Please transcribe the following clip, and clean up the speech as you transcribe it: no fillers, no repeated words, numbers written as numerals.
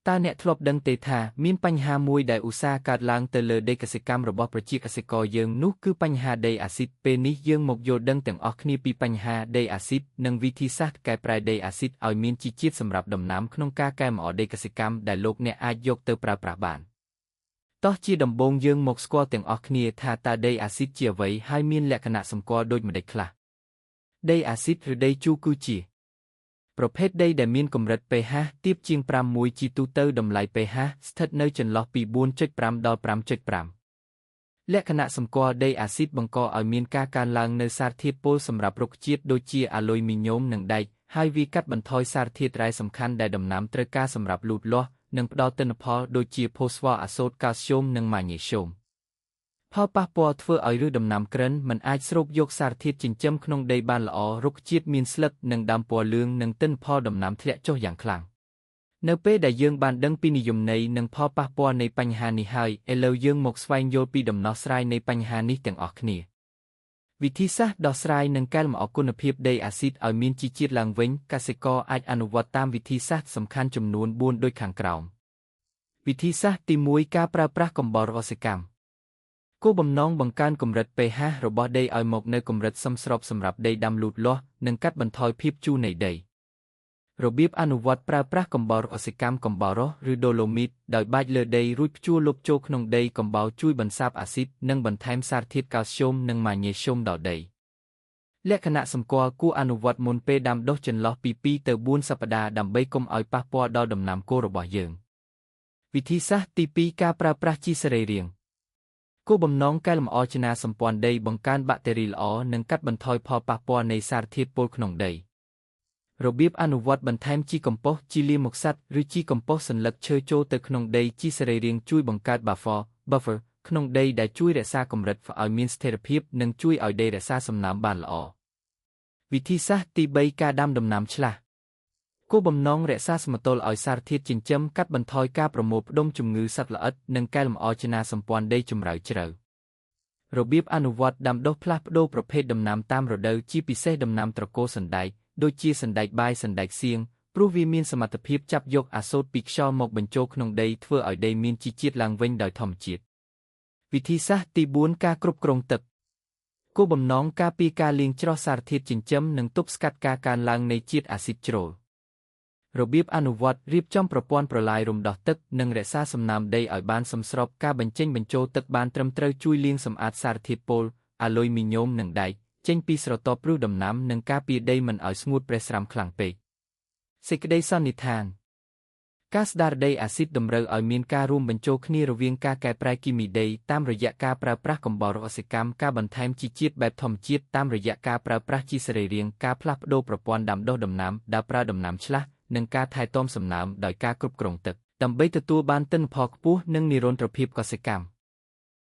ตาអ្នកធ្លាប់ដឹងទេថាមានបញ្ហាមួយដែលឧស្សាហ៍កើតឡើងទៅលើដីកសិកម្មរបស់ប្រជាកសិករយើងនោះគឺបញ្ហាដីអាស៊ីតពេលនេះយើងមកយល់ដឹងទាំងអស់គ្នាពីបញ្ហាដីអាស៊ីតនិងវិធីសាស្ត្រកែប្រែដីអាស៊ីតឲ្យមានជីជាតិសម្រាប់ដំណាំក្នុងការកែលម្អដីកសិកម្មដែលលោកអ្នកអាចយកទៅប្រើប្រាស់បានតោះជាដំបូងយើងមកស្គាល់ទាំងអស់គ្នាថាតើដីអាស៊ីតជាអ្វីហើយមានលក្ខណៈសម្គាល់ដូចម្តេចខ្លះដីអាស៊ីតឬដីជូរគឺជាប្រភេទដីដែលមានកម្រិត pH ទាបជាង 5.1 ជាទូទៅតម្លៃ pH ស្ថិតនៅចន្លោះពី 4.5 ដល់ 5.5 លក្ខណៈសម្គាល់ដីអាស៊ីតបង្កឲ្យមានការកើនឡើងនូវសារធាតុពុលសម្រាប់រុក្ខជាតិដូចជាអាលុយមីញ៉ូមនិងដែកហើយវាកាត់បន្ថយសារធាតុរ៉ែសំខាន់ដែលដំណាំត្រូវការសម្រាប់លូតលាស់និងផ្ដល់ទិន្នផលដូចជាផូស្វ័រអាសូតកាល់ស្យូមនិងម៉ាញ៉េស្យូមផលប៉ះពាល់ធ្វើឲ្យឫសដំណាំក្រិនមិនអាចស្រូបយកសារធាតុចិញ្ចឹមក្នុងដីបានល្អរុក្ខជាតិមានស្លឹកនិងដើមពណ៌លឿងនិងទិន្នផលដំណាំធ្លាក់ចុះយ៉ាងខ្លាំងនៅពេលដែលយើងបានដឹងពីនិយមន័យនិងផលប៉ះពាល់នៃបញ្ហានេះហើយឥឡូវយើងមកស្វែងយល់ពីដំណោះស្រាយនៃបញ្ហានេះទាំងអស់គ្នាវិធីសាស្ត្រដោះស្រាយនិងកែលម្អគុណភាពដីអាស៊ីតឲ្យមានជីជាតិឡើងវិញកសិករអាចអនុវត្តតាមវិធីសាស្ត្រសំខាន់ចំនួន4ដូចខាងក្រោមវិធីសាស្ត្រទី1ការប្រើប្រាស់កំបោរកសិកម្មគោលបំណងបង្កើនកម្រិត pH របស់ដីឲ្យមកនៅកម្រិតសមស្របសម្រាប់ដីដាំលូតលាស់និងកាត់បន្ថយភាពជូរនៃដីរបៀបអនុវត្តប្រើប្រាស់កំបោរកសិកម្មកំបោរឬដូឡូមីតដោយបាចលើដីរួចភ្ជួរលុបចូលក្នុងដីកំបោរជួយបន្សាបអាស៊ីតនិងបន្ថែមសារធាតុកាល់ស្យូមនិងម៉ាញ៉េស្យូមដល់ដីលក្ខណៈសម្គាល់គួរអនុវត្តមុនពេលដាំដុះចន្លោះពី2ទៅ4សប្តាហ៍ដើម្បីកុំឲ្យប៉ះពាល់ដល់ដំណាំគោរបស់យើងវិធីសាស្ត្រទី2ការប្រើប្រាស់ជីសរីរាង្គគោលបំណងកែលម្អរចនាសម្ព័ន្ធដីបង្កើនបាក់តេរីល្អនិងកាត់បន្ថយផលប៉ះពាល់នៃសារធាតុពុលក្នុងដីរបៀបអនុវត្តបន្ថែមជីកំប៉ុស្តជីលាមកសត្វឬជីកំប៉ុស្តសន្លឹកឈើចូលទៅក្នុងដីជីសរីរាង្គជួយបង្កើត buffer ក្នុងដីដែលជួយរក្សាកម្រិតឲ្យមានស្ថិរភាពនិងជួយឲ្យដីរក្សាសំណើមបានល្អវិធីសាស្ត្រទី3ការដាំដំណាំឆ្លាស់គោលបំណងរក្សាសមតុល្យឲ្យសារធាតុចិញ្ចឹមកាត់បន្ថយការប្រមូលផ្ដុំជំងឺសត្វល្អិតនិងកែលម្អរចនាសម្ព័ន្ធដីជម្រៅជ្រៅរបៀបអនុវត្តដាំដុះផ្លាស់ប្ដូរប្រភេទដំណាំតាមរដូវជាពិសេសដំណាំត្រកូលសណ្តែកដូចជាសណ្តែកបាយសណ្តែកសៀងព្រោះវាមានសមត្ថភាពចាប់យកអាសូតពីខ្យល់មកបញ្ចូលក្នុងដីធ្វើឲ្យដីមានជីជាតិឡើងវិញដោយធម្មជាតិវិធីសាស្ត្រទី4ការគ្រប់គ្រងទឹកគោលបំណងការពារការលាងច្រោះសារធាតុចិញ្ចឹមនិងទប់ស្កាត់ការកើនឡើងនៃជាតិអាស៊ីតជ្រុលរបៀបអនុវត្តរៀបចំប្រព័ន្ធប្រឡាយរំដោះទឹកនិងរក្សាសំណើមដីឲ្យបានសមស្របការបញ្ចេញបញ្ចូលទឹកបានត្រឹមត្រូវជួយលាងសម្អាតសារធាតុពុលអាលុយមីញ៉ូមនិងដែកចេញពីស្រទាប់ព្រោះដំណាំនិងការពារដីមិនឲ្យស្ងួតប្រេះស្រាំខ្លាំងពេកសេចក្តីសន្និដ្ឋានការស្ដារដីអាស៊ីតតម្រូវឲ្យមានការរួមបញ្ចូលគ្នារវាងការកែប្រែគីមីដីតាមរយៈការប្រើប្រាស់កំបោរកសិកម្មការបន្ថែមជីជាតិបែបធម្មជាតិតាមរយៈការប្រើប្រាស់ជីសរីរាង្គការផ្លាស់ប្ដូរប្រព័ន្ធដាំដុះដំណាំដើរប្រើដំណាំឆ្លាស់និងការថែទាំសំណើមដោយការគ្រប់គ្រងទឹកដើម្បីទទួលបានទិន្នផលខ្ពស់និងនិរន្តរភាពកសិកម្ម